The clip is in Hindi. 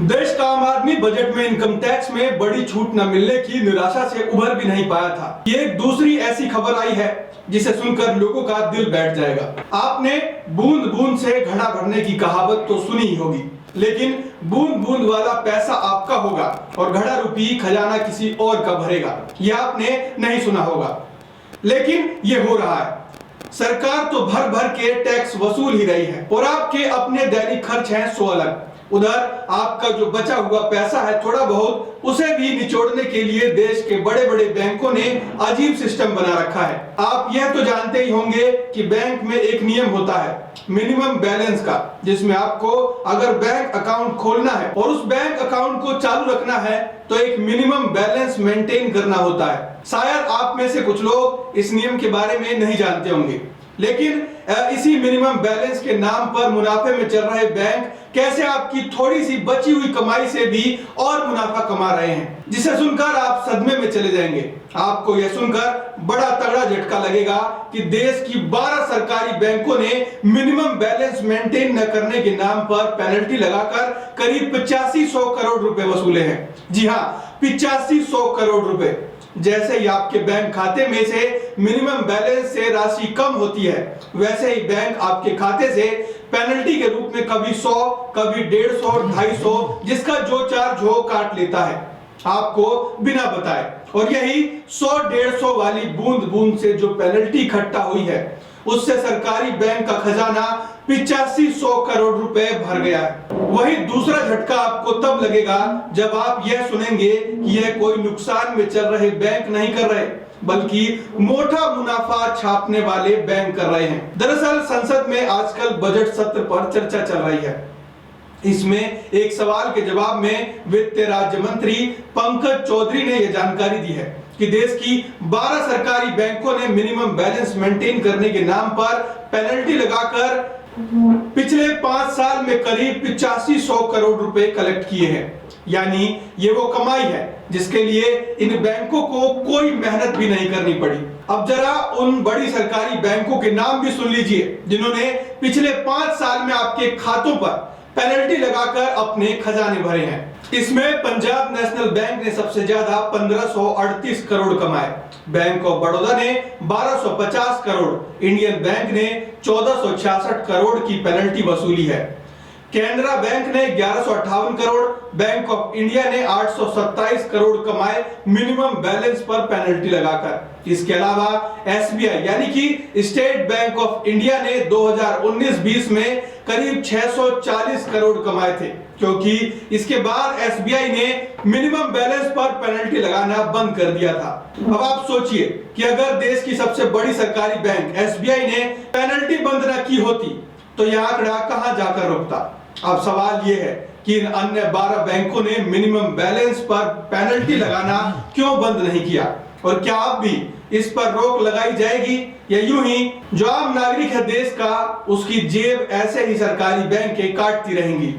देश का आम आदमी बजट में इनकम टैक्स में बड़ी छूट न मिलने की निराशा से उभर भी नहीं पाया था। ये एक दूसरी ऐसी खबर आई है जिसे सुनकर लोगों का दिल बैठ जाएगा। आपने बूंद बूंद से घड़ा भरने की कहावत तो सुनी ही होगी, लेकिन बूंद बूंद वाला पैसा आपका होगा और घड़ा रूपी खजाना किसी और का भरेगा, यह आपने नहीं सुना होगा। लेकिन ये हो रहा है। सरकार तो भर भर के टैक्स वसूल ही रही है और आपके अपने दैनिक खर्च हैं सो अलग। उधर आपका जो बचा हुआ पैसा है थोड़ा बहुत, उसे भी निचोड़ने के लिए देश के बड़े बड़े बैंकों ने अजीब सिस्टम बना रखा है। आप यह तो जानते ही होंगे कि बैंक में एक नियम होता है मिनिमम बैलेंस का, जिसमें आपको अगर बैंक अकाउंट खोलना है और उस बैंक अकाउंट को चालू रखना है तो एक मिनिमम बैलेंस मेंटेन करना होता है। शायद आप में से कुछ लोग इस नियम के बारे में नहीं जानते होंगे, लेकिन इसी मिनिमम बैलेंस के नाम पर मुनाफे में चल रहे बैंक कैसे आपकी थोड़ी सी बची हुई कमाई से भी और मुनाफा कमा रहे हैं, जिसे सुनकर आप सदमे में चले जाएंगे। आपको यह सुनकर बड़ा तगड़ा झटका लगेगा कि देश की 12 सरकारी बैंकों ने मिनिमम बैलेंस मेंटेन न करने के नाम पर पेनल्टी लगाकर करीब 8500 करोड़ रुपए वसूले हैं। जी हाँ, 8500 करोड़ रुपए। जैसे ही आपके बैंक खाते में से मिनिमम बैलेंस से राशि कम होती है, वैसे ही बैंक आपके खाते से पेनल्टी के रूप में कभी 100, कभी 150, 250, जिसका जो चार्ज हो काट लेता है आपको बिना बताए। और यही 100-150 वाली बूंद बूंद से जो पेनल्टी इकट्ठा हुई है, उससे सरकारी बैंक का खजाना 8500 करोड़ रुपए भर गया है। वही दूसरा झटका आपको तब लगेगा जब आप यह सुनेंगे कि यह कोई नुकसान में चल रहे बैंक नहीं कर रहे, बल्कि मोटा मुनाफा छापने वाले बैंक कर रहे हैं। दरअसल संसद में आजकल बजट सत्र पर चर्चा चल रही है। इसमें एक सवाल के जवाब में वित्त राज्य मंत्री पंकज चौधरी ने यह जानकारी दी है कि देश की 12 सरकारी बैंकों ने मिनिमम बैलेंस मेंटेन करने के नाम पर पेनल्टी लगाकर पिछले 5 साल में करीब 8500 करोड़ रुपए कलेक्ट किए हैं। यानी ये वो कमाई है जिसके लिए इन बैंकों को कोई मेहनत भी नहीं करनी पड़ी। अब जरा उन बड़ी सरकारी बैंकों के नाम भी सुन लीजिए जिन्होंने पिछले 5 साल में आपके खातों पर पेनल्टी लगाकर अपने खजाने भरे हैं। इसमें पंजाब नेशनल बैंक ने सबसे ज्यादा 1538 करोड़ कमाए, बैंक ऑफ बड़ौदा ने 1250 करोड़, इंडियन बैंक ने 1466 करोड़ की पेनल्टी वसूली है। कैनरा बैंक ने 1158 करोड़, बैंक ऑफ इंडिया ने 827 करोड़ कमाए मिनिमम बैलेंस पर पेनल्टी लगाकर। इसके अलावा एसबीआई यानी कि स्टेट बैंक ऑफ इंडिया ने 2019-20 में करीब 640 करोड़ कमाए थे, क्योंकि इसके बाद एसबीआई ने मिनिमम बैलेंस पर पेनल्टी लगाना बंद कर दिया था। अब आप सोचिए कि अगर देश की सबसे बड़ी सरकारी बैंक एसबीआई ने पेनल्टी बंद न की होती तो यह आंकड़ा कहां जाकर रुकता। अब सवाल यह है कि इन अन्य 12 बैंकों ने मिनिमम बैलेंस पर पेनल्टी लगाना क्यों बंद नहीं किया, और क्या अब भी इस पर रोक लगाई जाएगी या यूं ही जो आम नागरिक है देश का, उसकी जेब ऐसे ही सरकारी बैंक काटती रहेंगी।